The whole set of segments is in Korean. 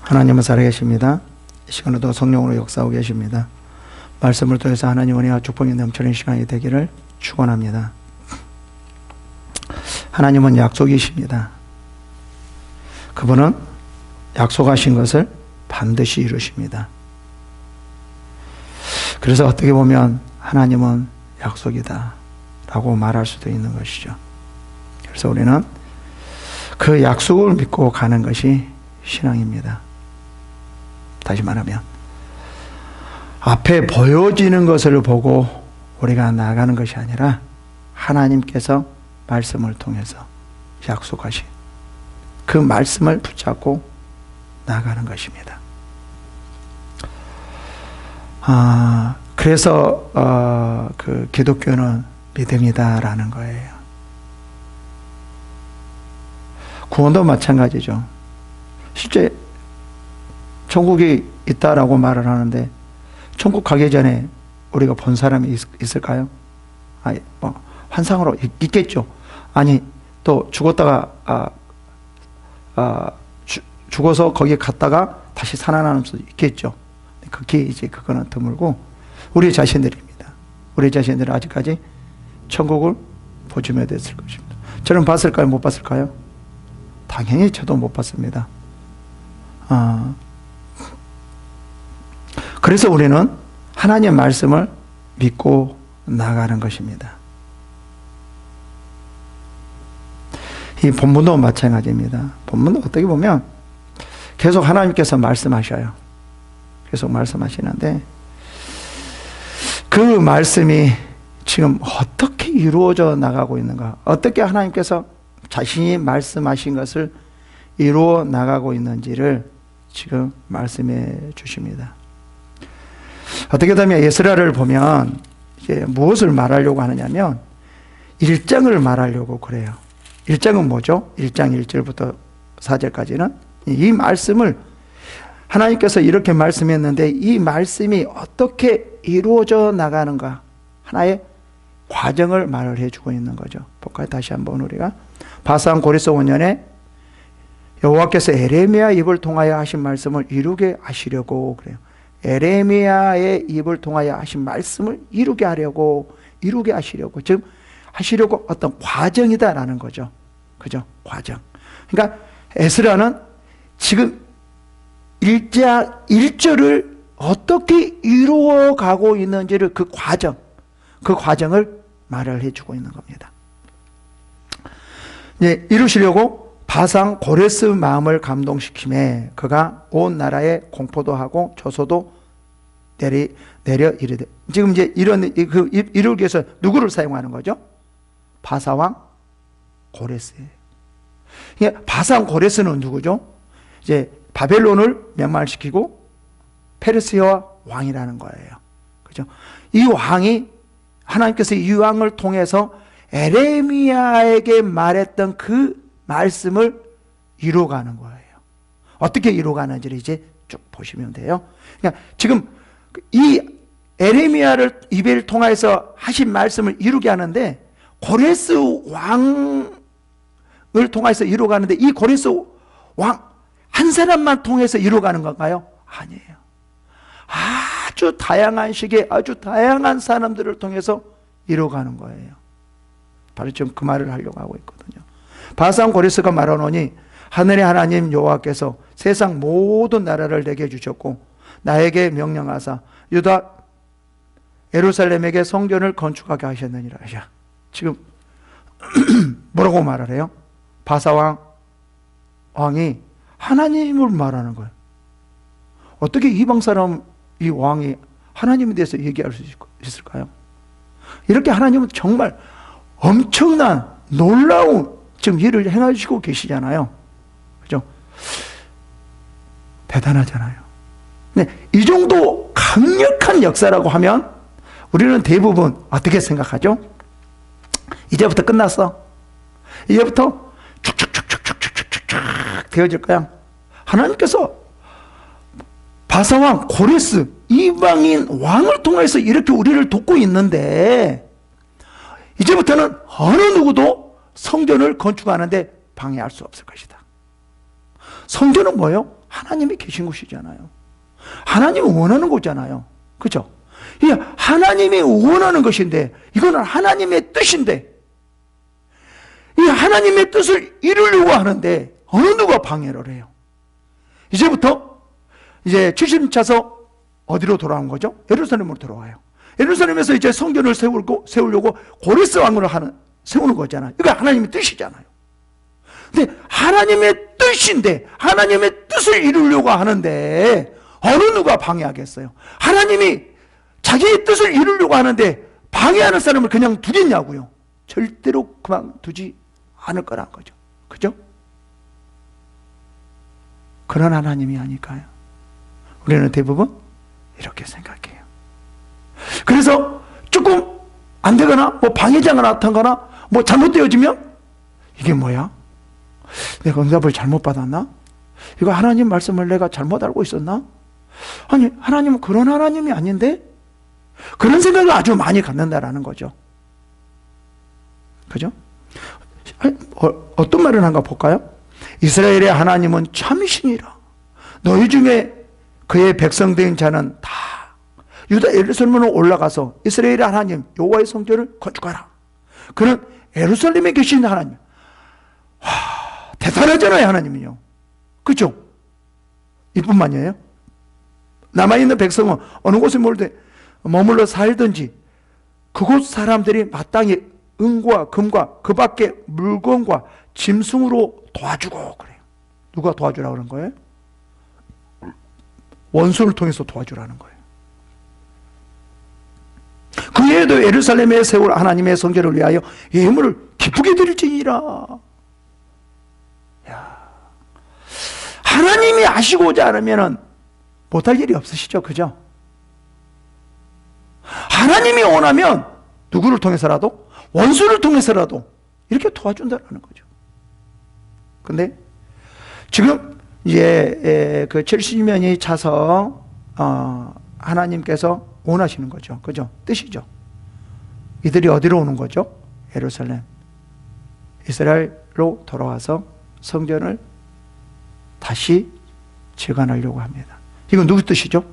하나님은 살아계십니다. 이 시간에도 성령으로 역사하고 계십니다. 말씀을 통해서 하나님 은혜와 축복이 넘치는 시간이 되기를 축원합니다. 하나님은 약속이십니다. 그분은 약속하신 것을 반드시 이루십니다. 그래서 어떻게 보면 하나님은 약속이다 라고 말할 수도 있는 것이죠. 그래서 우리는 그 약속을 믿고 가는 것이 신앙입니다. 다시 말하면 앞에 보여지는 것을 보고 우리가 나아가는 것이 아니라 하나님께서 말씀을 통해서 약속하신 그 말씀을 붙잡고 나아가는 것입니다. 그래서 그 기독교는 믿음이다라는 거예요. 구원도 마찬가지죠. 실제 천국이 있다라고 말을 하는데 천국 가기 전에 우리가 본 사람이 있을까요? 환상으로 있겠죠. 아니 또 죽었다가 죽어서 거기에 갔다가 다시 살아나는 수도 있겠죠. 그게 이제 그거는 드물고 우리 자신들입니다. 우리 자신들은 아직까지 천국을 보지 못했을 것입니다. 저는 봤을까요? 못 봤을까요? 당연히 저도 못 봤습니다. 그래서 우리는 하나님의 말씀을 믿고 나가는 것입니다. 이 본문도 마찬가지입니다. 본문도 어떻게 보면 계속 하나님께서 말씀하셔요. 계속 말씀하시는데 그 말씀이 지금 어떻게 이루어져 나가고 있는가, 어떻게 하나님께서 자신이 말씀하신 것을 이루어 나가고 있는지를 지금 말씀해 주십니다. 어떻게 보면 에스라를 보면 이제 무엇을 말하려고 하느냐면 1장을 말하려고 그래요. 1장은 뭐죠? 1장 1절부터 4절까지는 이 말씀을 하나님께서 이렇게 말씀했는데 이 말씀이 어떻게 이루어져 나가는가 하나의 과정을 말을 해주고 있는 거죠. 볼까요? 다시 한번 우리가 바산 고레스 5년에 여호와께서 에레미야 입을 통하여 하신 말씀을 이루게 하시려고 그래요. 에레미야의 입을 통하여 하신 말씀을 이루게 하시려고 지금 하시려고 어떤 과정이다라는 거죠. 그죠? 과정. 그러니까 에스라는 지금 1절을 어떻게 이루어가고 있는지를 그 과정을 말을 해주고 있는 겁니다. 이제 이루시려고 바산 고레스 마음을 감동시킴에 그가 온 나라에 공포도 하고 조소도 내려 이르되, 지금 이제 이루기 위해서 누구를 사용하는 거죠? 바사왕 고레스예요. 그러니까 바산 고레스는 누구죠? 이제 바벨론을 멸망시키고 페르시아 왕이라는 거예요. 그죠? 이 왕이 하나님께서 이 왕을 통해서 에레미야에게 말했던 그 말씀을 이루어가는 거예요. 어떻게 이루어가는지를 이제 쭉 보시면 돼요. 그러니까 지금 이 에레미야를 입을 통해서 하신 말씀을 이루게 하는데 고레스 왕을 통해서 이루어가는데 이 고레스 왕 한 사람만 통해서 이루어가는 건가요? 아니에요. 아주 다양한 시기에 아주 다양한 사람들을 통해서 이루어가는 거예요. 바로 지금 그 말을 하려고 하고 있거든요. 바산 고레스가 말하노니 하늘의 하나님 여호와께서 세상 모든 나라를 내게 주셨고 나에게 명령하사 유다 예루살렘에게 성전을 건축하게 하셨느니라. 지금 뭐라고 말을 해요? 바사 왕이 하나님을 말하는 거예요. 어떻게 이방 사람 이 왕이 하나님에 대해서 얘기할 수 있을까요? 이렇게 하나님은 정말 엄청난 놀라운 지금 일을 행하시고 계시잖아요. 그죠? 대단하잖아요. 근데 이 정도 강력한 역사라고 하면 우리는 대부분 어떻게 생각하죠? 이제부터 끝났어. 이제부터 축축축축축축축축 되어질 거야. 하나님께서 바사왕 고레스 이방인 왕을 통해서 이렇게 우리를 돕고 있는데 이제부터는 어느 누구도 성전을 건축하는데 방해할 수 없을 것이다. 성전은 뭐예요? 하나님이 계신 곳이잖아요. 하나님이 원하는 곳잖아요. 그죠? 이 하나님이 원하는 것인데, 이거는 하나님의 뜻인데, 이 하나님의 뜻을 이루려고 하는데 어느 누가 방해를 해요? 이제부터 이제 70년 차서 어디로 돌아온 거죠? 예루살렘으로 돌아와요. 예루살렘에서 이제 성전을 세우려고 고레스 왕으로 세우는 거잖아요. 이거 하나님의 뜻이잖아요. 근데 하나님의 뜻인데, 하나님의 뜻을 이루려고 하는데 어느 누가 방해하겠어요? 하나님이 자기의 뜻을 이루려고 하는데 방해하는 사람을 그냥 두겠냐고요? 절대로 그만두지 않을 거란 거죠. 그죠? 그런 하나님이 아닐까요? 우리는 대부분 이렇게 생각해요. 그래서 조금 안 되거나, 뭐 방해자가 나타나거나, 뭐 잘못되어지면, 이게 뭐야? 내가 응답을 잘못 받았나? 이거 하나님 말씀을 내가 잘못 알고 있었나? 아니, 하나님은 그런 하나님이 아닌데? 그런 생각을 아주 많이 갖는다라는 거죠. 그죠? 어떤 말을 한가 볼까요? 이스라엘의 하나님은 참이시니라. 너희 중에 그의 백성된 자는 다 유다 예루살렘으로 올라가서 이스라엘의 하나님 여호와의 성전을 건축하라. 그는 예루살렘에 계신 하나님. 와, 대단하잖아요, 하나님은요. 그죠? 이뿐만이에요. 남아있는 백성은 어느 곳에 머물러 살든지 그곳 사람들이 마땅히 은과 금과 그 밖에 물건과 짐승으로 도와주고 그래요. 누가 도와주라고 그런 거예요? 원수를 통해서 도와주라는 거예요. 그 외에도 예루살렘에 세울 하나님의 성전을 위하여 예물을 기쁘게 드릴지니라. 하나님이 하시고자 하면 못할 일이 없으시죠. 그죠? 하나님이 원하면 누구를 통해서라도, 원수를 통해서라도 이렇게 도와준다는 거죠. 근데 지금 이제 그 70년이 차서 하나님께서 원하시는 거죠. 그죠? 뜻이죠. 이들이 어디로 오는 거죠? 예루살렘, 이스라엘로 돌아와서 성전을 다시 재건하려고 합니다. 이건 누구 뜻이죠?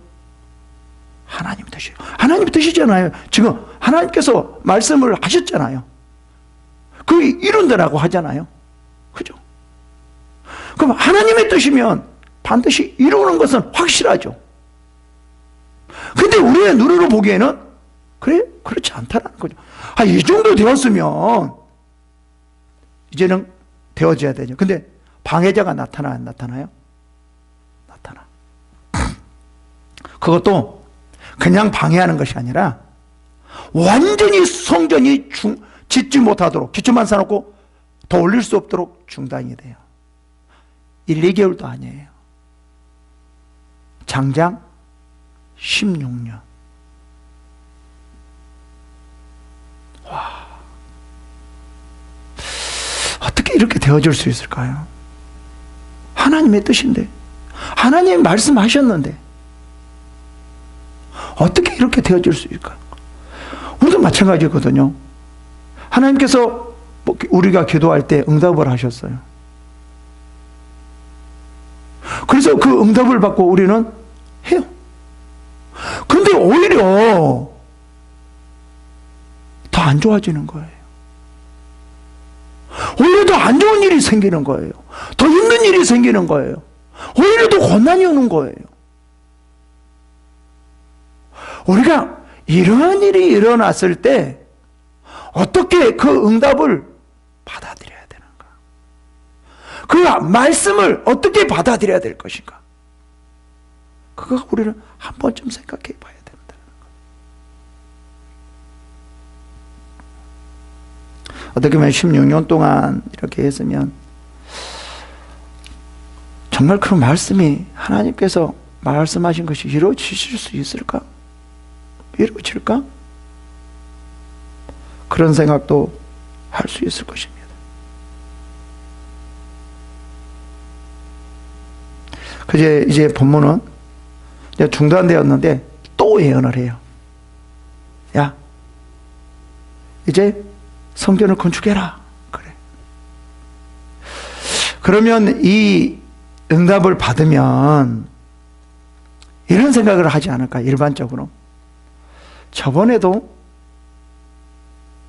하나님 뜻이에요. 하나님 뜻이잖아요. 지금 하나님께서 말씀을 하셨잖아요. 그 이룬다라고 하잖아요. 그죠? 그럼 하나님의 뜻이면 반드시 이루는 것은 확실하죠. 근데 우리의 눈으로 보기에는 그렇지 않다라는 거죠. 이 정도 되었으면 이제는 되어져야 되죠. 근데 방해자가 나타나요, 안 나타나요? 나타나. 그것도 그냥 방해하는 것이 아니라 완전히 성전이 짓지 못하도록 기초만 쌓아놓고 더 올릴 수 없도록 중단이 돼요. 1, 2개월도 아니에요. 장장 16년. 와, 어떻게 이렇게 되어질 수 있을까요? 하나님의 뜻인데, 하나님 말씀하셨는데 어떻게 이렇게 되어질 수 있을까요? 우리도 마찬가지거든요. 하나님께서 우리가 기도할 때 응답을 하셨어요. 그래서 그 응답을 받고 우리는 해요. 그런데 오히려 더 안 좋아지는 거예요. 오히려 더 안 좋은 일이 생기는 거예요. 더 힘든 일이 생기는 거예요. 오히려 더 고난이 오는 거예요. 우리가 이러한 일이 일어났을 때 어떻게 그 응답을 받아들여야 되는가? 그 말씀을 어떻게 받아들여야 될 것인가? 그거 우리는 한 번쯤 생각해 봐야 된다는 거예요. 어떻게 보면 16년 동안 이렇게 했으면 정말 그 말씀이 하나님께서 말씀하신 것이 이루어지실 수 있을까? 이루어질까? 그런 생각도 할 수 있을 것입니다. 이제 본문은 이제 중단되었는데 또 예언을 해요. 야, 이제 성전을 건축해라. 그래. 그러면 이 응답을 받으면 이런 생각을 하지 않을까, 일반적으로. 저번에도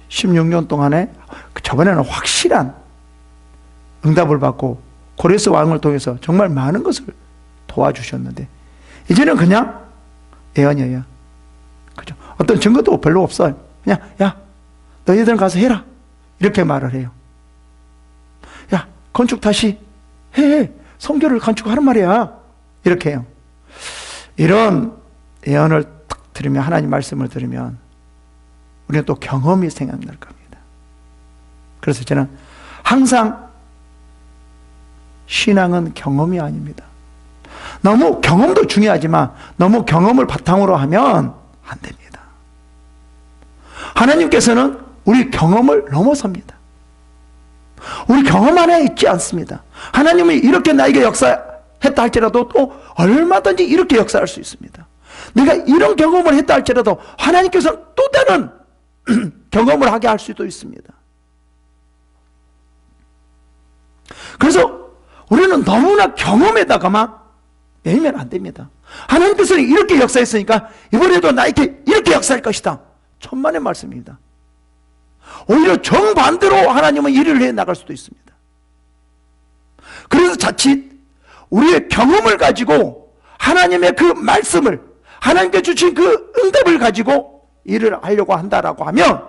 16년 동안에, 저번에는 확실한 응답을 받고 고레스 왕을 통해서 정말 많은 것을 도와주셨는데, 이제는 그냥 예언이에요. 그죠? 어떤 증거도 별로 없어요. 그냥, 야, 너희들은 가서 해라. 이렇게 말을 해요. 야, 건축 다시 해. 성교를 건축하란 말이야. 이렇게 해요. 이런 예언을 딱 들으면, 하나님 말씀을 들으면 우리는 또 경험이 생각날 겁니다. 그래서 저는 항상 신앙은 경험이 아닙니다. 너무 경험도 중요하지만 너무 경험을 바탕으로 하면 안 됩니다. 하나님께서는 우리 경험을 넘어섭니다. 우리 경험 안에 있지 않습니다. 하나님이 이렇게 나에게 역사했다 할지라도 또 얼마든지 이렇게 역사할 수 있습니다. 내가 이런 경험을 했다 할지라도 하나님께서는 또 다른 경험을 하게 할 수도 있습니다. 그래서 우리는 너무나 경험에다가만 매이면 안 됩니다. 하나님께서는 이렇게 역사했으니까 이번에도 나에게 이렇게 역사할 것이다. 천만의 말씀입니다. 오히려 정반대로 하나님은 일을 해 나갈 수도 있습니다. 그래서 자칫 우리의 경험을 가지고 하나님의 그 말씀을, 하나님께 주신 그 응답을 가지고 일을 하려고 한다라고 하면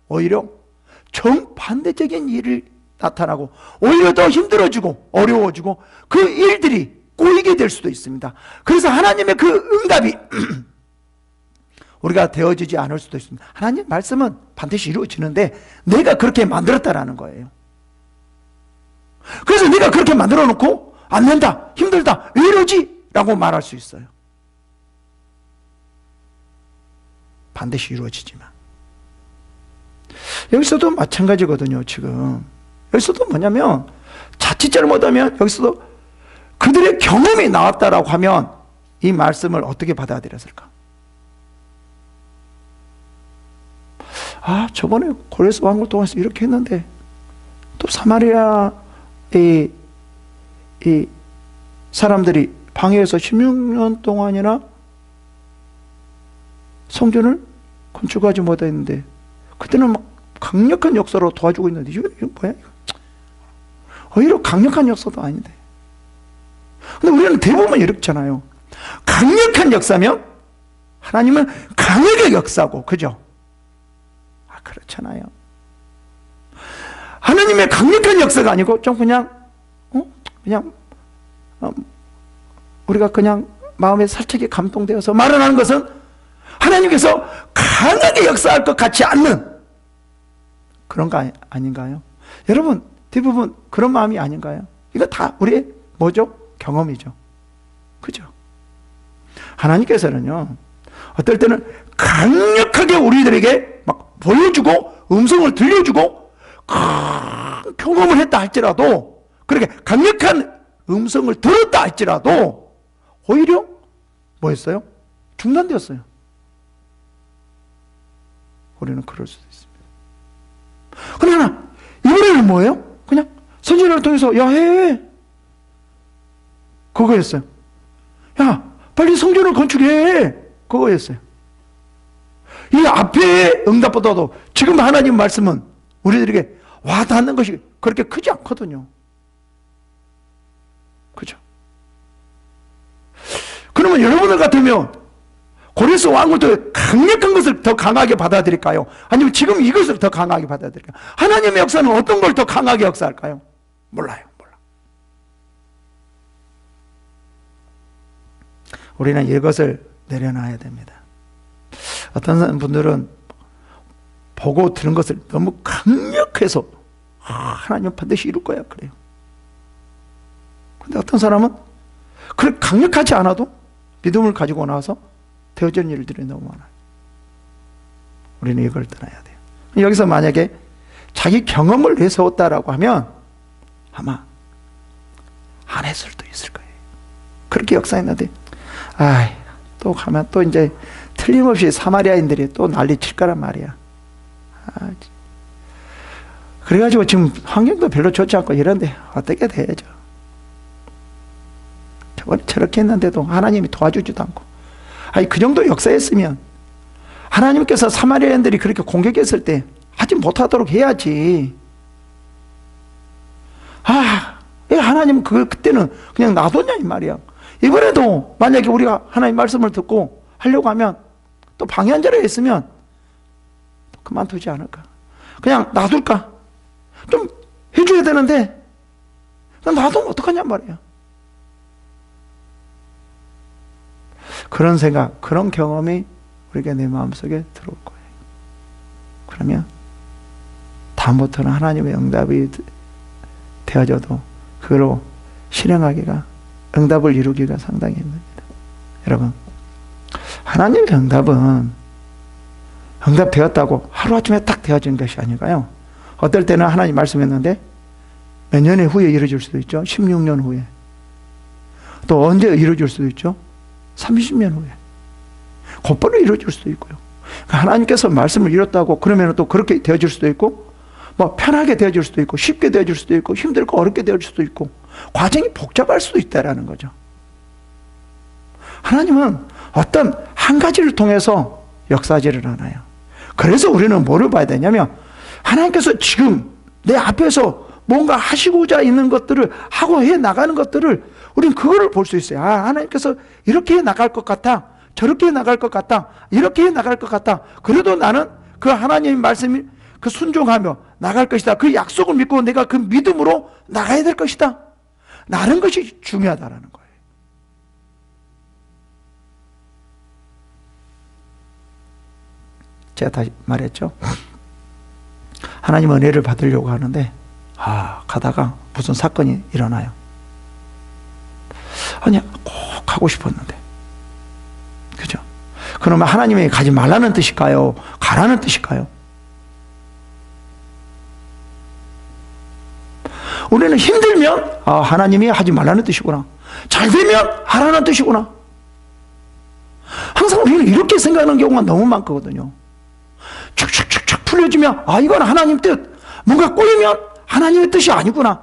오히려 정반대적인 일이 나타나고 오히려 더 힘들어지고 어려워지고 그 일들이 꼬이게 될 수도 있습니다. 그래서 하나님의 그 응답이 우리가 되어지지 않을 수도 있습니다. 하나님 말씀은 반드시 이루어지는데 내가 그렇게 만들었다라는 거예요. 그래서 내가 그렇게 만들어 놓고 안 된다, 힘들다, 왜 이러지? 라고 말할 수 있어요. 반드시 이루어지지만 여기서도 마찬가지거든요. 지금 여기서도 뭐냐면 자칫 잘못하면 여기서도 그들의 경험이 나왔다라고 하면 이 말씀을 어떻게 받아들였을까? 아, 저번에 고레스 왕을 통해서 이렇게 했는데 또 사마리아의 이 사람들이 방해해서 16년 동안이나 성전을 건축하지 못했는데 그때는 막 강력한 역사로 도와주고 있는데 이거 뭐야? 오히려 강력한 역사도 아닌데. 근데 우리는 대부분 이렇잖아요. 강력한 역사면 하나님은 강하게 역사고, 그죠? 아, 그렇잖아요. 하나님의 강력한 역사가 아니고 좀 그냥 우리가 그냥 마음에 살짝이 감동되어서 말을 하는 것은 하나님께서 강하게 역사할 것 같지 않는 그런 거 아닌가요? 여러분 대부분 그런 마음이 아닌가요? 이거 다 우리의 뭐죠? 경험이죠. 그죠? 하나님께서는요, 어떨 때는 강력하게 우리들에게 막 보여주고 음성을 들려주고 경험을 했다 할지라도, 그렇게 강력한 음성을 들었다 할지라도 오히려 뭐 했어요? 중단되었어요. 우리는 그럴 수도 있습니다. 그러나 이번에는 뭐예요? 그냥 선지자를 통해서 야, 해. 그거였어요. 야, 빨리 성전을 건축해. 그거였어요. 이 앞에 응답보다도 지금 하나님 말씀은 우리들에게 와닿는 것이 그렇게 크지 않거든요. 그죠? 그러면 여러분들 같으면 고레스 왕을 더 강력한 것을 더 강하게 받아들일까요? 아니면 지금 이것을 더 강하게 받아들일까요? 하나님의 역사는 어떤 걸 더 강하게 역사할까요? 몰라요. 우리는 이것을 내려놔야 됩니다. 어떤 분들은 보고 들은 것을 너무 강력해서 하나님은 반드시 이룰 거야 그래요. 근데 어떤 사람은 그렇게 강력하지 않아도 믿음을 가지고 나와서 되어지는 일들이 너무 많아요. 우리는 이걸 떠나야 돼요. 여기서 만약에 자기 경험을 내세웠다라고 하면 아마 안 했을 수도 있을 거예요. 그렇게 역사했는데 또 가면 또 이제 틀림없이 사마리아인들이 또 난리 칠 거란 말이야. 그래가지고 지금 환경도 별로 좋지 않고 이런데 어떻게 돼야죠? 저렇게 했는데도 하나님이 도와주지도 않고. 아니, 그 정도 역사였으면 하나님께서 사마리아인들이 그렇게 공격했을 때 하지 못하도록 해야지. 왜 하나님 그때는 그냥 놔뒀냐 이 말이야. 이번에도 만약에 우리가 하나님 말씀을 듣고 하려고 하면 또 방해한자로 했으면 또 그만두지 않을까? 그냥 놔둘까? 좀 해줘야 되는데 놔두면 어떡하냔 말이야. 그런 생각, 그런 경험이 우리가 내 마음속에 들어올 거예요. 그러면 다음부터는 하나님의 응답이 되어져도 그로 실행하기가, 응답을 이루기가 상당히 힘듭니다. 여러분, 하나님의 응답은 응답되었다고 하루아침에 딱 되어지는 것이 아니가요. 어떨 때는 하나님 말씀했는데 몇 년 후에 이루어질 수도 있죠. 16년 후에. 또 언제 이루어질 수도 있죠. 30년 후에. 곧바로 이루어질 수도 있고요. 하나님께서 말씀을 이뤘다고 그러면 또 그렇게 되어질 수도 있고, 뭐 편하게 되어질 수도 있고, 쉽게 되어질 수도 있고, 힘들고 어렵게 되어질 수도 있고, 과정이 복잡할 수도 있다라는 거죠. 하나님은 어떤 한 가지를 통해서 역사지를 않아요. 그래서 우리는 뭐를 봐야 되냐면, 하나님께서 지금 내 앞에서 뭔가 하시고자 있는 것들을 하고 해 나가는 것들을 우리는 그거를 볼 수 있어요. 하나님께서 이렇게 해 나갈 것 같아. 저렇게 해 나갈 것 같다. 이렇게 해 나갈 것 같다. 그래도 나는 그 하나님의 말씀이 그 순종하며 나갈 것이다. 그 약속을 믿고 내가 그 믿음으로 나가야 될 것이다. 나는 것이 중요하다라는 거예요. 제가 다시 말했죠. 하나님 은혜를 받으려고 하는데 가다가 무슨 사건이 일어나요. 아니, 꼭 가고 싶었는데. 그죠? 그러면 하나님이 가지 말라는 뜻일까요? 가라는 뜻일까요? 우리는 힘들면 하나님이 하지 말라는 뜻이구나. 잘 되면 하라는 뜻이구나. 항상 우리는 이렇게 생각하는 경우가 너무 많거든요. 축축축축 풀려지면 이건 하나님 뜻. 뭔가 꼬이면 하나님의 뜻이 아니구나.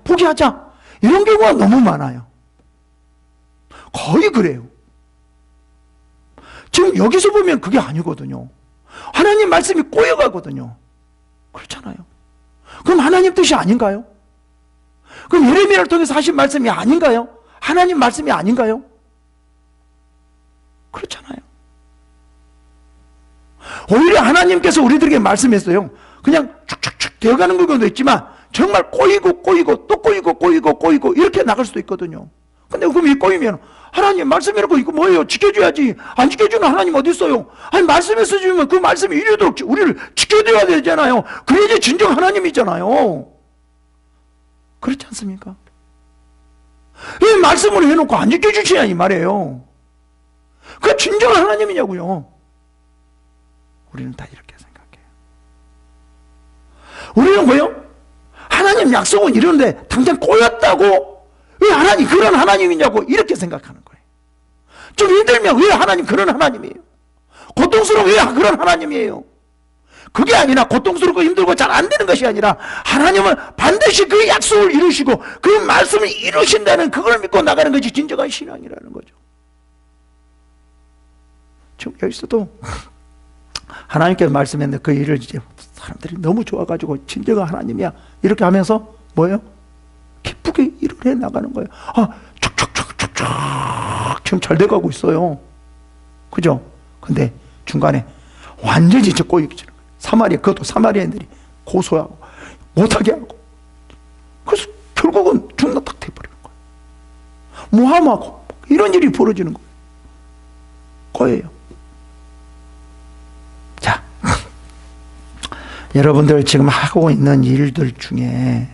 포기하자. 이런 경우가 너무 많아요. 거의 그래요. 지금 여기서 보면 그게 아니거든요. 하나님 말씀이 꼬여가거든요. 그렇잖아요. 그럼 하나님 뜻이 아닌가요? 그럼 예레미야를 통해서 하신 말씀이 아닌가요? 하나님 말씀이 아닌가요? 그렇잖아요. 오히려 하나님께서 우리들에게 말씀했어요. 그냥 축축축 되어가는 경우도 있지만 정말 꼬이고 또 꼬이고 이렇게 나갈 수도 있거든요. 근데 그럼 이 꼬이면 하나님 말씀이라고 이거 뭐예요? 지켜줘야지. 안 지켜주는 하나님 어디 있어요? 말씀에서 주면 그 말씀이 이루도록 우리를 지켜줘야 되잖아요. 그래야지 진정 하나님이잖아요. 그렇지 않습니까? 이 말씀을 해놓고 안 지켜주시냐 이 말이에요. 그게 진정 하나님이냐고요. 우리는 다 이렇게 생각해요. 우리는 뭐예요? 하나님 약속은 이러는데 당장 꼬였다고 왜 하나님 그런 하나님이냐고 이렇게 생각하는 거예요. 좀 힘들면 왜 하나님 그런 하나님이에요? 고통스러워 왜 그런 하나님이에요? 그게 아니라 고통스럽고 힘들고 잘 안 되는 것이 아니라 하나님은 반드시 그 약속을 이루시고 그 말씀을 이루신다는 그걸 믿고 나가는 것이 진정한 신앙이라는 거죠. 지금 여기서도 하나님께서 말씀했는데 그 일을 이제 사람들이 너무 좋아가지고 진정한 하나님이야 이렇게 하면서 뭐예요? 기쁘게 일을 해 나가는 거예요. 촉촉촉촉촉 지금 잘 돼가고 있어요. 그죠? 근데 중간에 완전히 진짜 꼬이기 전에 그것도 사마리아인들이 고소하고 못하게 하고 그래서 결국은 죽나 딱 돼버리는 거예요. 모함하고 이런 일이 벌어지는 거예요. 자, 여러분들 지금 하고 있는 일들 중에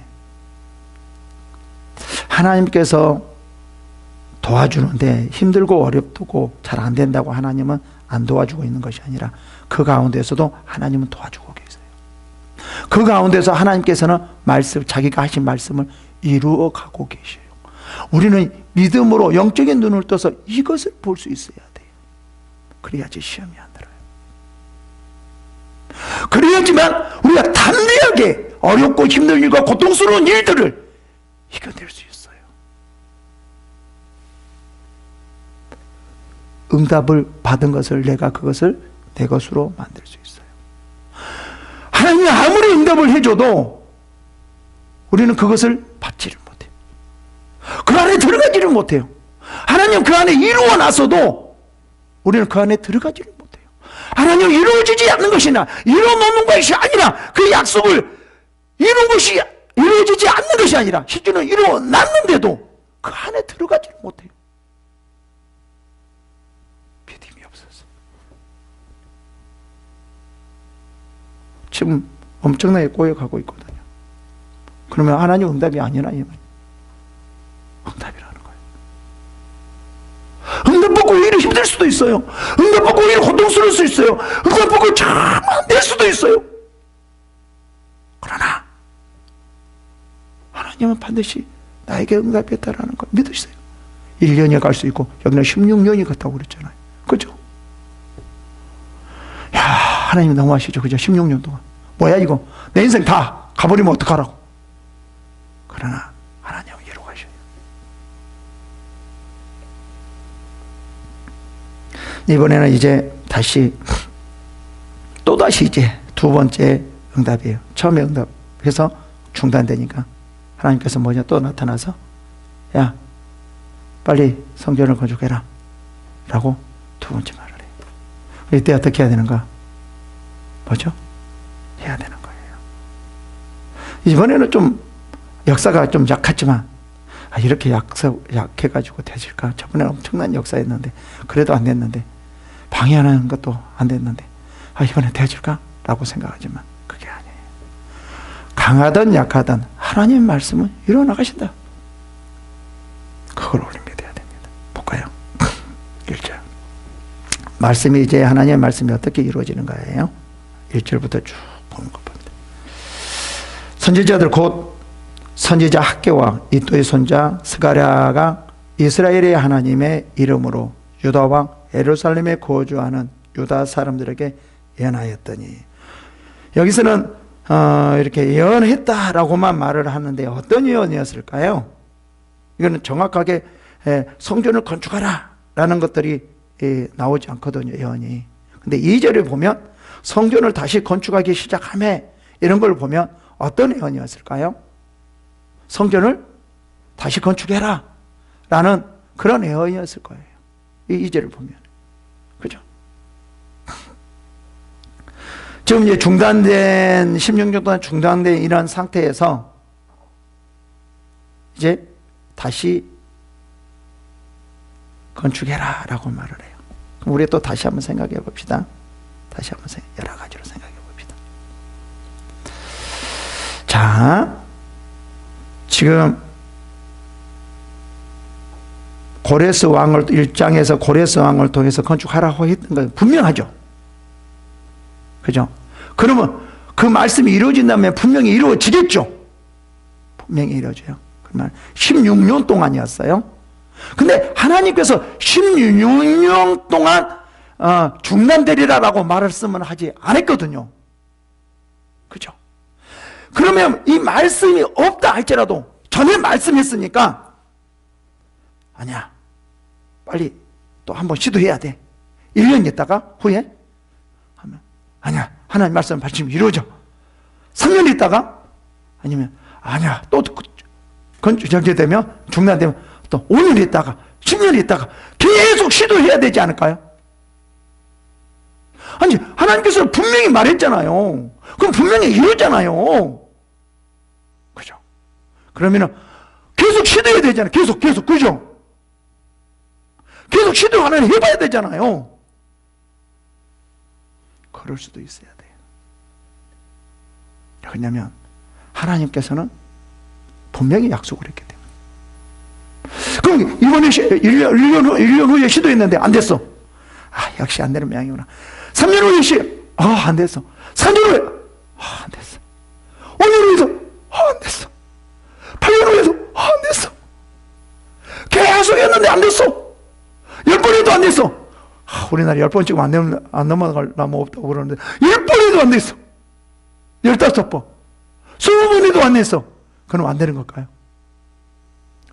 하나님께서 도와주는데 힘들고 어렵고 잘 안 된다고 하나님은 안 도와주고 있는 것이 아니라 그 가운데서도 하나님은 도와주고 계세요. 그 가운데서 하나님께서는 자기가 하신 말씀을 이루어 가고 계셔요. 우리는 믿음으로 영적인 눈을 떠서 이것을 볼 수 있어야 돼요. 그래야지 시험이 안 들어요. 그래야지만 우리가 담대하게 어렵고 힘든 일과 고통스러운 일들을 이겨낼 수 있어요. 응답을 받은 것을 내가 그것을 내 것으로 만들 수 있어요. 하나님이 아무리 응답을 해줘도 우리는 그것을 받지를 못해요. 그 안에 들어가지를 못해요. 하나님 그 안에 이루어 놨어도 우리는 그 안에 들어가지를 못해요. 하나님 이루어지지 않는 것이나 이루어 놓는 것이 아니라 그 약속을 이룬 것이 이루어지지 않는 것이 아니라 실제로 이루어 놨는데도 그 안에 들어가지를 못해요. 믿음이 없어서. 지금 엄청나게 꼬여가고 있거든요. 그러면 하나님 응답이 아니라 이 말이에요. 응답이라는 거예요. 응답 받고 오히려 힘들 수도 있어요. 응답 받고 오히려 고통스러울 수 있어요. 응답 받고 참 안 될 수도 있어요. 그러나 하나님은 반드시 나에게 응답했다라는 걸 믿으세요. 1년이 갈 수 있고 여기는 16년이 갔다고 그랬잖아요. 그죠? 야, 하나님 너무하시죠. 그죠? 16년 동안. 뭐야 이거? 내 인생 다 가버리면 어떡하라고. 그러나 하나님은 이루어 가셔요. 이번에는 이제 다시 또다시 이제 두 번째 응답이에요. 처음에 응답해서 중단되니까 하나님께서 뭐냐 또 나타나서 야 빨리 성전을 건축해라 라고 두 번째 말을 해요. 이때 어떻게 해야 되는가? 뭐죠? 해야 되는 거예요. 이번에는 좀 역사가 좀 약했지만 이렇게 약해가지고 되질까? 저번에 엄청난 역사였는데 그래도 안 됐는데 방해하는 것도 안 됐는데 이번에 되질까? 라고 생각하지만 그게 아니에요. 강하든 약하든 하나님의 말씀은 이루어나가신다. 그걸 우리 믿어야 됩니다. 볼까요? 1절. 말씀이 이제 하나님의 말씀이 어떻게 이루어지는 거예요? 1절부터 쭉 보는 것 봅니다. 선지자들 곧 선지자 학개와 이또의 손자 스가랴가 이스라엘의 하나님의 이름으로 유다 왕 예루살렘에 거주하는 유다 사람들에게 예언하였더니, 여기서는 이렇게 예언했다라고만 말을 하는데 어떤 예언이었을까요? 이거는 정확하게 성전을 건축하라 라는 것들이 나오지 않거든요, 예언이. 근데 2절에 보면 성전을 다시 건축하기 시작하며 이런 걸 보면 어떤 예언이었을까요? 성전을 다시 건축해라 라는 그런 예언이었을 거예요. 이 2절을 보면. 그죠? 지금 이제 중단된 16년 동안 중단된 이런 상태에서 이제 다시 건축해라 라고 말을 해요. 그럼 우리 또 다시 한번 생각해 봅시다. 다시 한번 여러 가지로 생각해 봅시다. 자, 지금 고레스 왕을 1장에서 고레스 왕을 통해서 건축하라고 했던 건 분명하죠. 그죠? 그러면 그 말씀이 이루어진다면 분명히 이루어지겠죠. 분명히 이루어져요. 그러면 16년 동안이었어요. 근데 하나님께서 16년 동안 중단되리라라고 말씀을 하지 않았거든요. 그죠? 그러면 이 말씀이 없다 할지라도 전에 말씀했으니까 아니야, 빨리 또 한번 시도해야 돼. 1년 있다가 후에 하면 아니야, 하나님 말씀 발심 이루어져. 3년 있다가 아니면 아니야, 또 건축이 되면 중단되면 또 5년 있다가 10년 있다가 계속 시도해야 되지 않을까요? 아니, 하나님께서 분명히 말했잖아요. 그럼 분명히 이루잖아요. 그죠? 그러면은 계속 시도해야 되잖아요. 계속, 그죠? 계속 시도 하나 해봐야 되잖아요. 그럴 수도 있어야 돼요. 왜냐하면 하나님께서는 분명히 약속을 했기 때문에. 그럼 이번에 1년 후에 시도했는데 안 됐어. 역시 안 되는 모양이구나. 3년 후에 안 됐어. 4년 후에 안 됐어. 5년 후에서 안 됐어. 8년 후에서 안 됐어. 계속 했는데 안 됐어. 10번 해도 안 됐어. 우리나라 10번 찍으면 안 넘어갈 나무 없다고 그러는데 10번 해도 안 됐어. 15번 20번 해도 안 됐어. 그럼 안 되는 걸까요?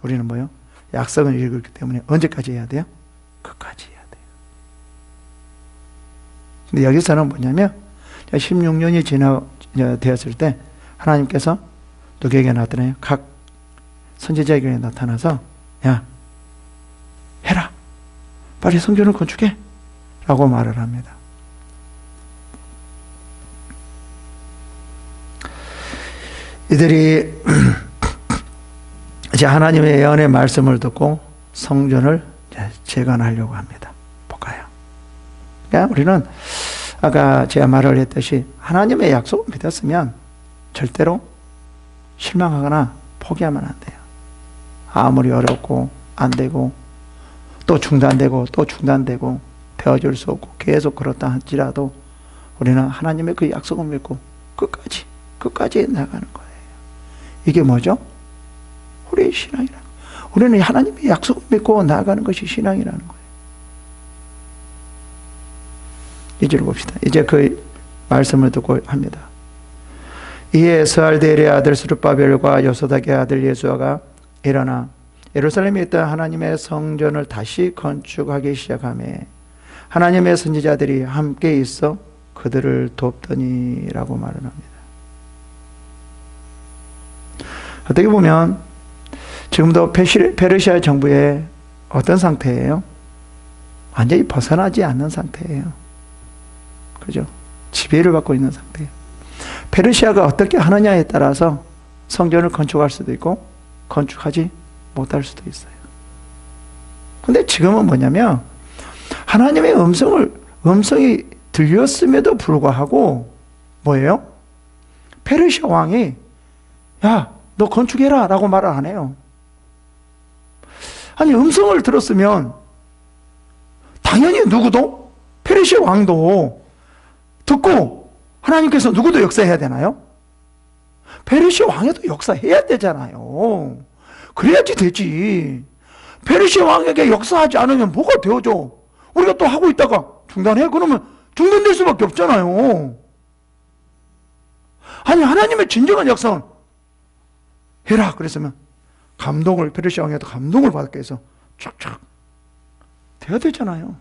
우리는 뭐요? 약속을 읽었기 때문에 언제까지 해야 돼요? 끝까지 해야 돼요. 근데 여기서는 뭐냐면 16년이 되었을 때 하나님께서 누구에게 나타나요? 각 선지자에게 나타나서 야, 해라. 빨리 성전을 건축해. 라고 말을 합니다. 이들이 이제 하나님의 예언의 말씀을 듣고 성전을 재건하려고 합니다. 볼까요? 그러니까 우리는 아까 제가 말을 했듯이 하나님의 약속을 믿었으면 절대로 실망하거나 포기하면 안 돼요. 아무리 어렵고 안 되고 또 중단되고 또 중단되고 되어줄 수 없고 계속 그렇다 할지라도 우리는 하나님의 그 약속을 믿고 끝까지 나가는 거예요. 이게 뭐죠? 우리의 신앙이라는 거예요. 우리는 하나님의 약속을 믿고 나아가는 것이 신앙이라는 거예요. 이제를 봅시다. 이제 그 말씀을 듣고 합니다. 이에 스알데엘의 아들 스룹바벨과 요소닥의 아들 예수아가 일어나 예루살렘에 있던 하나님의 성전을 다시 건축하기 시작하며 하나님의 선지자들이 함께 있어 그들을 돕더니라고 말을 합니다. 어떻게 보면 지금도 페르시아 정부의 어떤 상태예요? 완전히 벗어나지 않는 상태예요. 그죠? 지배를 받고 있는 상태예요. 페르시아가 어떻게 하느냐에 따라서 성전을 건축할 수도 있고 건축하지 못할 수도 있어요. 근데 지금은 뭐냐면 하나님의 음성이 들렸음에도 불구하고 뭐예요? 페르시아 왕이 야, 너 건축해라 라고 말을 안 해요. 아니 음성을 들었으면 당연히 누구도 페르시아 왕도 듣고 하나님께서 누구도 역사해야 되나요? 페르시아 왕에도 역사해야 되잖아요. 그래야지 되지. 페르시아 왕에게 역사하지 않으면 뭐가 되어져? 우리가 또 하고 있다가 중단해? 그러면 중단될 수밖에 없잖아요. 아니 하나님의 진정한 역사는 해라 그랬으면 페르시아 왕에도 감동을 받게 해서 쫙쫙 돼야 되잖아요.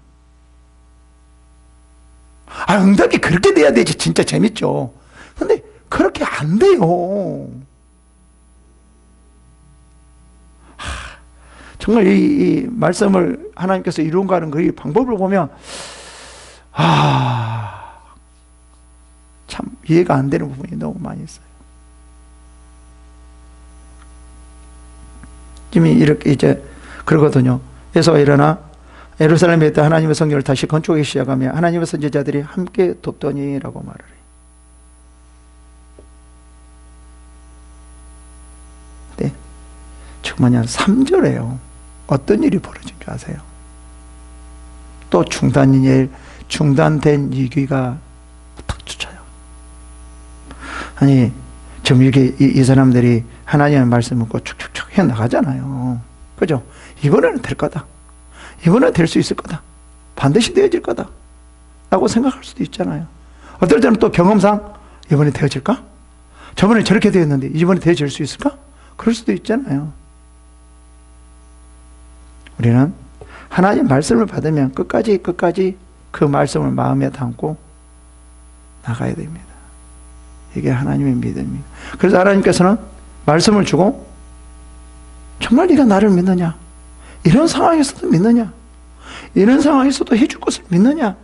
응답이 그렇게 돼야 되지. 진짜 재밌죠. 근데 그렇게 안 돼요. 정말 이 말씀을 하나님께서 이룬가는 그 방법을 보면 참 이해가 안 되는 부분이 너무 많이 있어요. 지금 이렇게 이제 그러거든요. 예수가 일어나 예루살렘에 있던 하나님의 성전을 다시 건축하기 시작하며 하나님의 선지자들이 함께 돕더니라고 말을 해요. 네. 지금 뭐냐 3절에요. 어떤 일이 벌어진 줄 아세요? 또 중단된 이귀가 탁 쫓아요. 아니 지금 이렇게 이 사람들이 하나님의 말씀을 믿고 축축축 해나가잖아요. 그죠? 이번에는 될 거다. 이번에는 될 수 있을 거다. 반드시 되어질 거다. 라고 생각할 수도 있잖아요. 어떨 때는 또 경험상 이번에 되어질까? 저번에 저렇게 되었는데 이번에 되어질 수 있을까? 그럴 수도 있잖아요. 우리는 하나님 말씀을 받으면 끝까지 그 말씀을 마음에 담고 나가야 됩니다. 이게 하나님의 믿음입니다. 그래서 하나님께서는 말씀을 주고 정말 네가 나를 믿느냐? 이런 상황에서도 믿느냐? 이런 상황에서도 해줄 것을 믿느냐?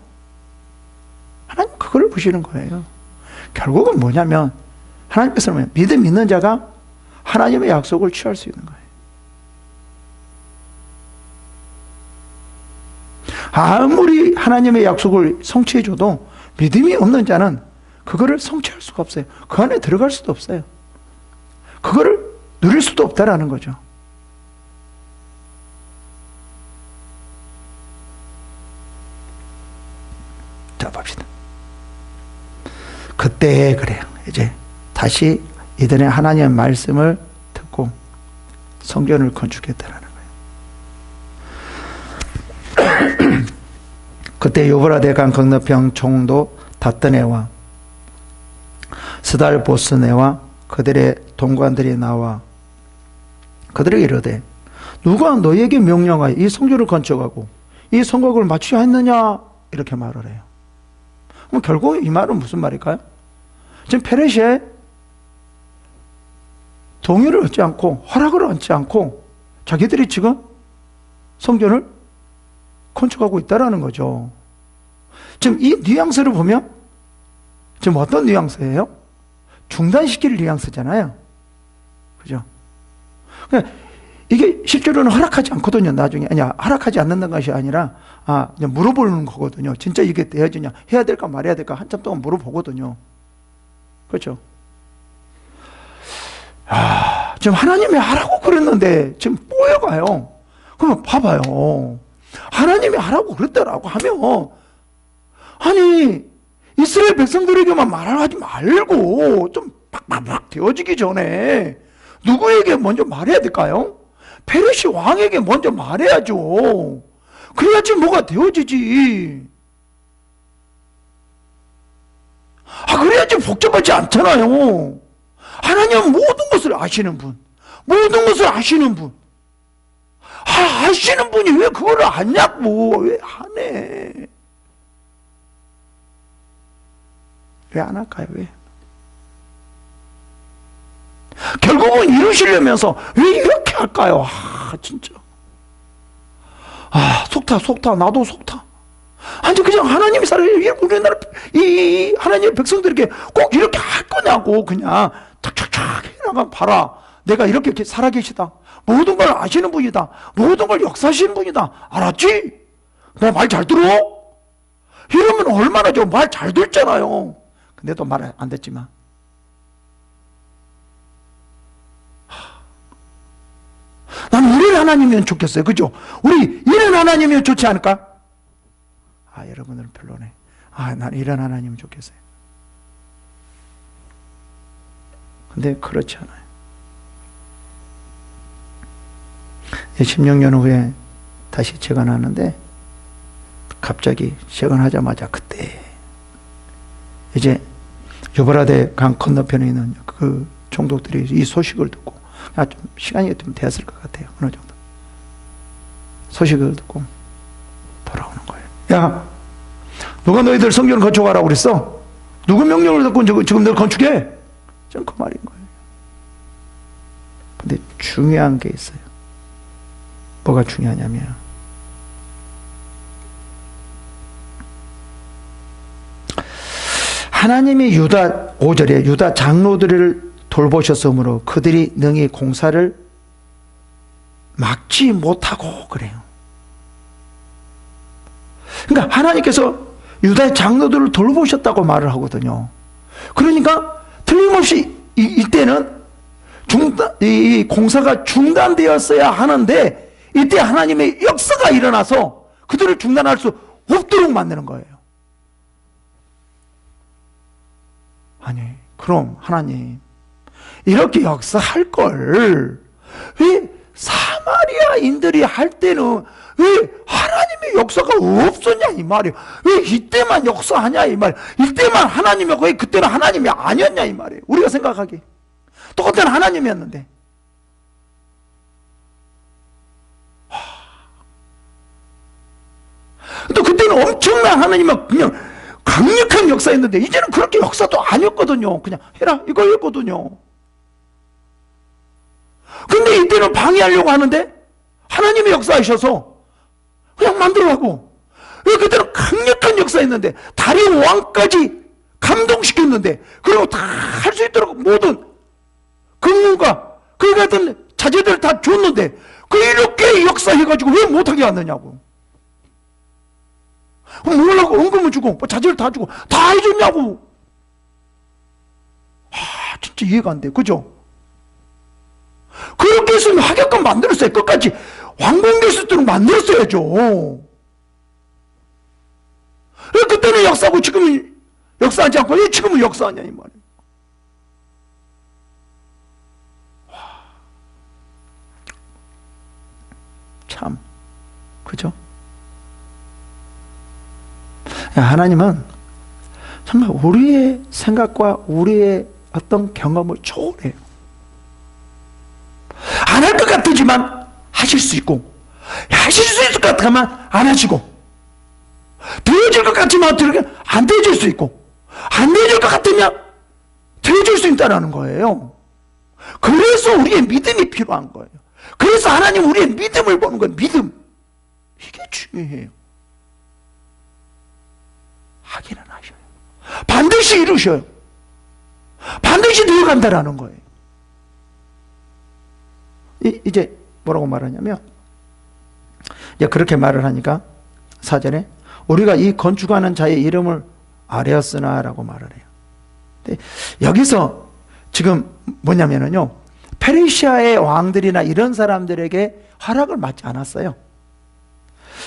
하나님 그걸 보시는 거예요. 결국은 뭐냐면 하나님께서는 믿음 있는 자가 하나님의 약속을 취할 수 있는 거예요. 아무리 하나님의 약속을 성취해줘도 믿음이 없는 자는 그거를 성취할 수가 없어요. 그 안에 들어갈 수도 없어요. 그거를 누릴 수도 없다라는 거죠. 자, 봅시다. 그때 그래요. 이제 다시 이들의 하나님의 말씀을 듣고 성전을 건축했다라는 거예요. 그때 유브라데 강 건너편 총독 다뜨네와 스달보스네와 그들의 동관들이 나와 그들에게 이르되 누가 너에게 명령하여 이 성전을 건축하고 이 성곽을 맞추려 했느냐? 이렇게 말을 해요. 그럼 결국 이 말은 무슨 말일까요? 지금 페르시아에 동의를 얻지 않고 허락을 얻지 않고 자기들이 지금 성전을 건축하고 있다는 거죠. 지금 이 뉘앙스를 보면 지금 어떤 뉘앙스예요? 중단시킬 뉘앙스잖아요. 그죠? 그러니까 이게 실제로는 허락하지 않거든요. 나중에 허락하지 않는다는 것이 아니라 그냥 물어보는 거거든요. 진짜 이게 되어지냐, 해야 될까 말해야 될까 한참 동안 물어보거든요. 그렇죠? 지금 하나님이 하라고 그랬는데 지금 뽀여가요. 그러면 봐봐요. 하나님이 하라고 그랬다라고 하면 아니 이스라엘 백성들에게만 말하지 말고 좀 팍팍팍 되어지기 전에 누구에게 먼저 말해야 될까요? 페르시 왕에게 먼저 말해야죠. 그래야지 뭐가 되어지지. 그래야지 복잡하지 않잖아요. 하나님은 모든 것을 아시는 분, 모든 것을 아시는 분. 아시는 분이 왜 그걸 아냐고. 왜 안 해? 왜 안 할까요? 왜? 결국은 이루시려면서 왜 이렇게 할까요? 진짜. 속타. 나도 속타. 아니, 그냥 하나님이 우리나라, 이 하나님의 백성들에게 꼭 이렇게 할 거냐고, 그냥. 탁탁탁 해나가 봐라. 내가 이렇게 살아계시다. 모든 걸 아시는 분이다. 모든 걸 역사하시는 분이다. 알았지? 내 말 잘 들어? 이러면 얼마나 좀 말 잘 듣잖아요. 근데 또 말 안 듣지만. 난 이런 하나님이면 좋겠어요. 그죠? 우리 이런 하나님이면 좋지 않을까? 여러분들은 별로네. 난 이런 하나님이면 좋겠어요. 근데 그렇지 않아요. 16년 후에 다시 재건하는데 갑자기 재건하자마자 그때 이제 유브라데 강 건너편에 있는 그 총독들이 이 소식을 듣고 좀 시간이 좀 되었을 것 같아요. 어느 정도 소식을 듣고 돌아오는 거예요. 야, 누가 너희들 성전을 건축하라고 그랬어? 누구 명령을 듣고 지금 널 건축해? 전 그 말인 거예요. 근데 중요한 게 있어요. 뭐가 중요하냐면 하나님이 유다 5절에 유다 장로들을 돌보셨으므로 그들이 능히 공사를 막지 못하고 그래요. 그러니까 하나님께서 유다의 장로들을 돌보셨다고 말을 하거든요. 그러니까 틀림없이 이때는 이 공사가 중단되었어야 하는데 이때 하나님의 역사가 일어나서 그들을 중단할 수 없도록 만드는 거예요. 아니, 그럼 하나님 이렇게 역사할 걸 왜 사마리아인들이 할 때는 왜 하나님의 역사가 없었냐 이 말이에요. 왜 이때만 역사하냐 이 말이에요. 이때만 하나님이었고 왜 그때는 하나님이 아니었냐 이 말이에요. 우리가 생각하기 똑같은 하나님이었는데. 또 그때는 엄청난 하나님은 그냥 강력한 역사였는데 이제는 그렇게 역사도 아니었거든요. 그냥 해라 이거였거든요. 근데 이때는 방해하려고 하는데 하나님의 역사하셔서 그냥 만들라고. 그때는 강력한 역사였는데 다리오 왕까지 감동시켰는데 그리고 다 할 수 있도록 모든 근무가 그 같은 자제들을 다 줬는데 이렇게 역사해가지고 왜 못하게 하느냐고. 뭐라고 은금을 주고 자제를 다 주고 다 해줬냐고. 진짜 이해가 안 돼. 그죠? 그렇게 했으면 하게끔 만들었어요. 끝까지 왕궁될 수 있도록 만들었어야죠. 그때는 역사하고 지금은 역사하지 않고 왜 지금은 역사하냐 이 말이에요. 참 그죠? 하나님은 정말 우리의 생각과 우리의 어떤 경험을 초월해요. 안 할 것 같지만 하실 수 있고 하실 수 있을 것 같으면 안 하시고 되어질 것 같지만 안 되어질 수 있고, 안 되어질 것 같으면 되어질 수 있다는 거예요. 그래서 우리의 믿음이 필요한 거예요. 그래서 하나님 우리의 믿음을 보는 거예요. 믿음. 이게 중요해요. 하기는 하셔요. 반드시 이루셔요. 반드시 되어간다라는 거예요. 이제 뭐라고 말하냐면, 이제 그렇게 말을 하니까 4절에 우리가 이 건축하는 자의 이름을 아뢰었으나 라고 말을 해요. 근데 여기서 지금 뭐냐면요, 페르시아의 왕들이나 이런 사람들에게 허락을 받지 않았어요.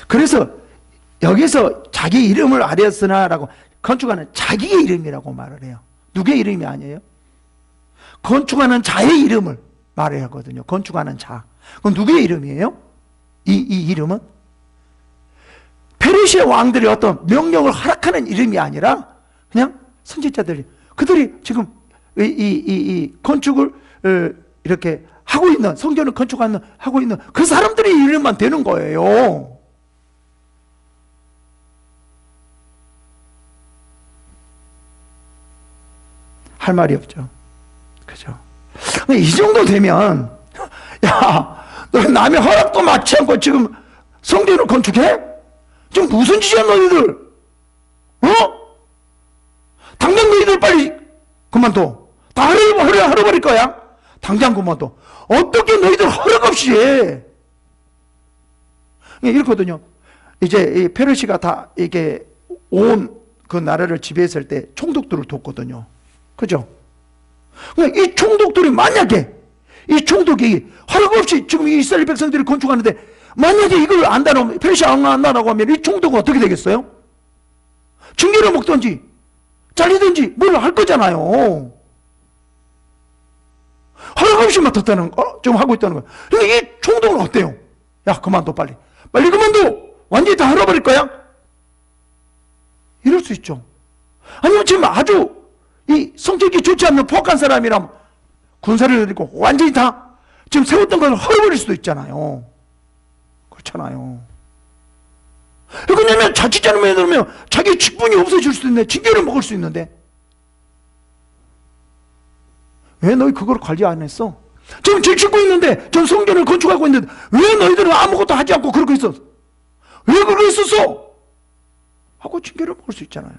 그래서 여기서 자기 이름을 아뢰었으나 라고, 건축하는 자기의 이름이라고 말을 해요. 누구의 이름이 아니에요. 건축하는 자의 이름을 말해야 하거든요. 건축하는 자. 그럼 누구의 이름이에요? 이 이름은 페르시아 왕들이 어떤 명령을 허락하는 이름이 아니라 그냥 선지자들이, 그들이 지금 이 건축을 이렇게 하고 있는, 성전을 하고 있는 그 사람들의 이름만 되는 거예요. 할 말이 없죠. 그죠? 이 정도 되면, 야, 너 남의 허락도 받지 않고 지금 성전을 건축해? 지금 무슨 짓이야, 너희들? 어? 당장 너희들 빨리 그만둬. 다 헐어버릴 거야? 당장 그만둬. 어떻게 너희들 허락 없이 해? 이렇거든요. 이제 이 페르시가 다 이게 온 그 나라를 지배했을 때 총독들을 뒀거든요. 그죠? 이 총독들이 만약에, 이 총독이 허락 없이 지금 이스라엘 백성들이 건축하는데, 만약에 이걸 안다면, 페르시아 안 한다라고 하면 이 총독은 어떻게 되겠어요? 징계를 먹든지 잘리든지 뭘 할 거잖아요. 허락 없이 맡았다는 거, 지금 하고 있다는 거야. 그러니까 이 총독은 어때요? 야, 그만둬, 빨리 그만둬. 완전히 다 헐어버릴 거야? 이럴 수 있죠. 아니면 지금 아주 이 성격이 좋지 않는 포악한 사람이라면 군사를 내리고 완전히 다 지금 세웠던 걸 헐어버릴 수도 있잖아요. 그렇잖아요. 왜냐면 자칫 잘못하면 자기 직분이 없어질 수도 있는데, 징계를 먹을 수 있는데, 왜 너희 그걸 관리 안 했어? 지금 질 짓고 있는데, 전 성전을 건축하고 있는데 왜 너희들은 아무것도 하지 않고 그러고 있었어? 왜 그러고 있었어? 하고 징계를 먹을 수 있잖아요.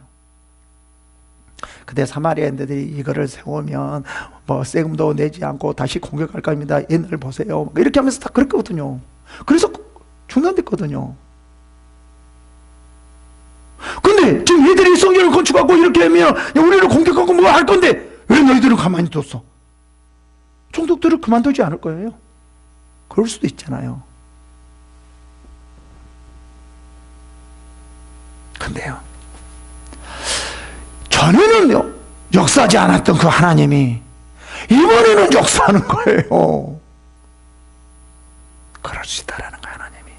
근데 사마리아인들이 이거를 세우면 뭐 세금도 내지 않고 다시 공격할 겁니다. 옛날 보세요. 이렇게 하면서 다 그랬거든요. 그래서 중단됐거든요. 근데 지금 얘들이 성전을 건축하고 이렇게 하면 우리를 공격하고 뭐 할 건데 왜 너희들은 가만히 뒀어? 총독들을 그만두지 않을 거예요. 그럴 수도 있잖아요. 근데요, 전에는 역사하지 않았던 그 하나님이 이번에는 역사하는 거예요. 그럴 수 있다라는 거예요, 하나님이.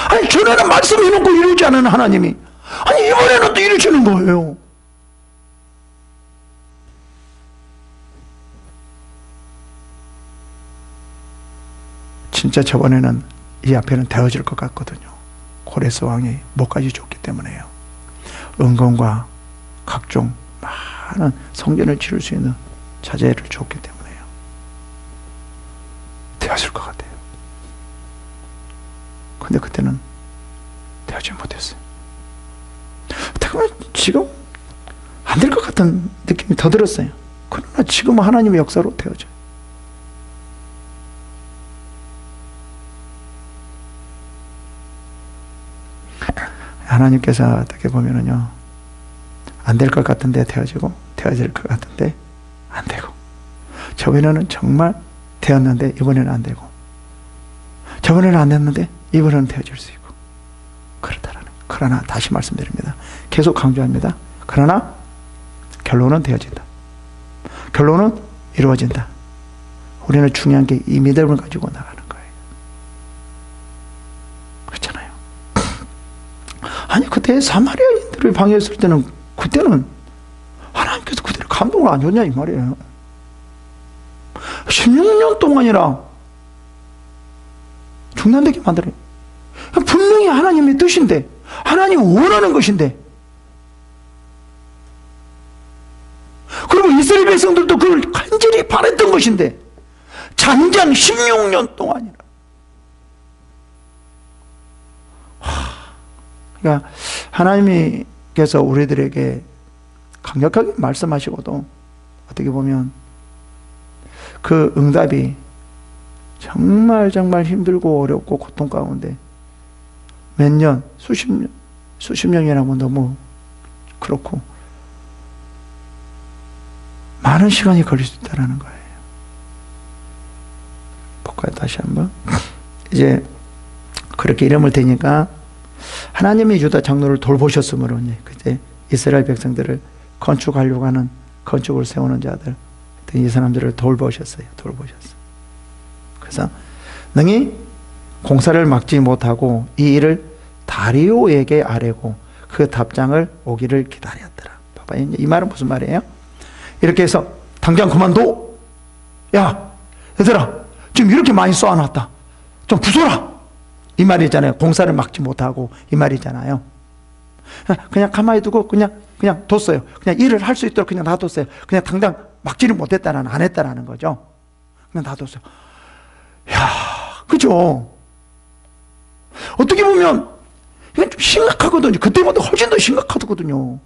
아니, 전에는 말씀해놓고 이루지 않은 하나님이, 아니, 이번에는 또 이루시는 거예요. 진짜 저번에는 이 앞에는 되어질 것 같거든요. 고레스 왕이 목까지 줬기 때문에요. 은금과 각종 많은 성전을 치를 수 있는 자재를 줬기 때문에요. 되었을 것 같아요. 근데 그때는 되어지 못했어요. 그러면 지금 안 될 것 같은 느낌이 더 들었어요. 그러나 지금은 하나님의 역사로 되어져요. 하나님께서 어떻게 보면은요, 안 될 것 같은데 되어지고, 되어질 것 같은데 안 되고, 저번에는 정말 되었는데 이번에는 안 되고, 저번에는 안 됐는데 이번에는 되어질 수 있고, 그렇다라는. 그러나 다시 말씀드립니다. 계속 강조합니다. 그러나 결론은 되어진다. 결론은 이루어진다. 우리는 중요한 게 이 믿음을 가지고 나가는 거예요. 그렇잖아요. 아니, 그때 사마리아인들을 방해했을 때는, 그때는 하나님께서 그들을 감동을 안 줬냐 이 말이에요. 16년 동안이나 중단되게 만들어요. 분명히 하나님의 뜻인데, 하나님이 원하는 것인데, 그리고 이스라엘 백성들도 그걸 간절히 바랬던 것인데, 장장 16년 동안이라. 그러니까 하나님께서 우리들에게 강력하게 말씀하시고도 어떻게 보면 그 응답이 정말 힘들고 어렵고 고통 가운데 몇 년, 수십 년이라면 너무 그렇고 많은 시간이 걸릴 수 있다는 거예요. 볼까요? 다시 한번. 이제 그렇게 이름을 대니까 하나님이 유다 장로를 돌보셨으므로 그때 이스라엘 백성들을 건축하려고 하는, 건축을 세우는 자들, 이 사람들을 돌보셨어요. 그래서 능히 공사를 막지 못하고 이 일을 다리오에게 아뢰고 그 답장을 오기를 기다렸더라. 봐봐요. 이 말은 무슨 말이에요? 이렇게 해서 당장 그만둬. 야, 얘들아, 지금 이렇게 많이 쏘아놨다. 좀 부숴라. 이 말이잖아요. 공사를 막지 못하고 이 말이잖아요. 그냥 가만히 두고 그냥 뒀어요. 그냥 일을 할 수 있도록 그냥 놔뒀어요. 그냥 당장 막지를 못했다는, 안 했다라는 거죠. 그냥 놔뒀어요. 야, 그죠? 어떻게 보면 이건 좀 심각하거든요. 그때보다 훨씬 더 심각하거든요.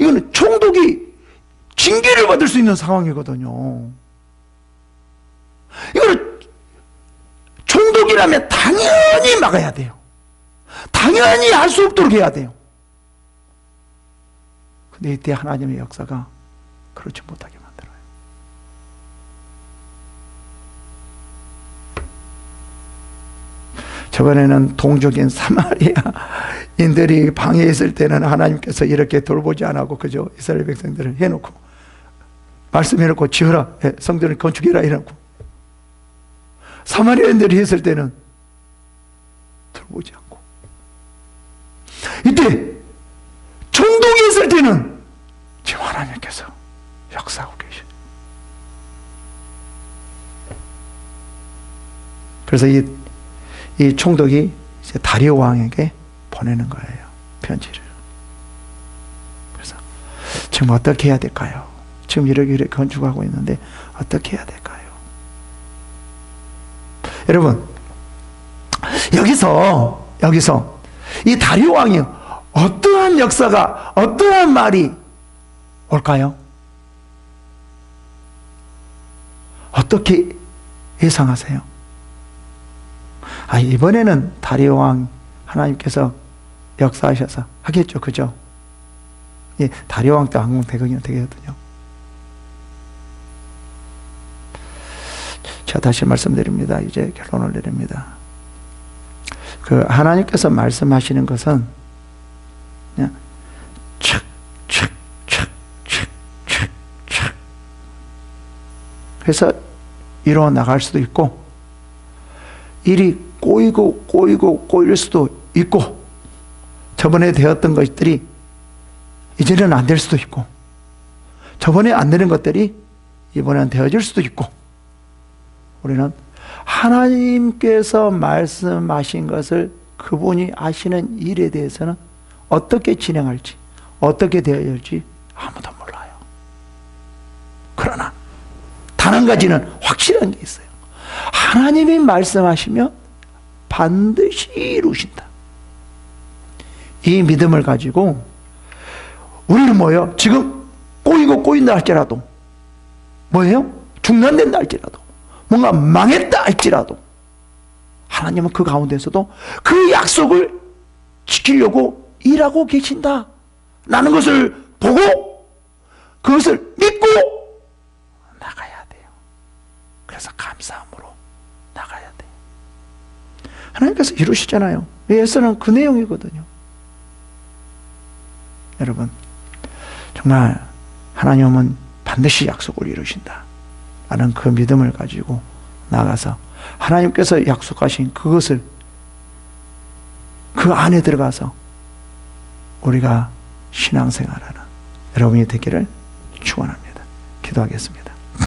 이거는 총독이 징계를 받을 수 있는 상황이거든요. 이거는 총독이라면 당연히 막아야 돼요. 당연히 할 수 없도록 해야 돼요. 근데 이때 하나님의 역사가 그렇지 못하게 만들어요. 저번에는 동족인 사마리아인들이 방에 있을 때는 하나님께서 이렇게 돌보지 않고 그저 이스라엘 백성들을 해놓고 말씀해놓고 지어라, 성전을 건축해라 이러고, 사마리아인들이 했을 때는 돌보지 않고, 이때 총독이 했을 때는 지금 하나님께서 역사하고 계셔요. 그래서 이 총독이 이제 다리오 왕에게 보내는 거예요. 편지를. 그래서 지금 어떻게 해야 될까요? 지금 이렇게 건축하고 있는데 어떻게 해야 될까요? 여러분, 여기서 이 다리오 왕이 어떠한 역사가, 어떠한 말이 올까요? 어떻게 예상하세요? 이번에는 다리오 왕 하나님께서 역사하셔서 하겠죠. 그죠? 예, 다리오 왕 때 항공대공이 되거든요. 제가 다시 말씀드립니다. 이제 결론을 내립니다. 그 하나님께서 말씀하시는 것은 그냥 착 해서 이루어 나갈 수도 있고, 일이 꼬일 수도 있고, 저번에 되었던 것들이 이제는 안 될 수도 있고, 저번에 안 되는 것들이 이번에는 되어질 수도 있고, 우리는 하나님께서 말씀하신 것을 그분이 아시는 일에 대해서는 어떻게 진행할지, 어떻게 되어질지 아무도 몰라요. 그러나 단 한 가지는 확실한 게 있어요. 하나님이 말씀하시면 반드시 이루신다. 이 믿음을 가지고 우리는 뭐예요? 지금 꼬인다 할지라도, 뭐예요? 중단된다 할지라도, 뭔가 망했다 할지라도 하나님은 그 가운데서도 그 약속을 지키려고 일하고 계신다 라는 것을 보고 그것을 믿고 나가야 돼요. 그래서 감사함으로 나가야 돼요. 하나님께서 이루시잖아요. 예서는 그 내용이거든요. 여러분, 정말 하나님은 반드시 약속을 이루신다 라는 그 믿음을 가지고 나가서 하나님께서 약속하신 그것을, 그 안에 들어가서 우리가 신앙생활하는 여러분이 되기를 축원합니다. 기도하겠습니다.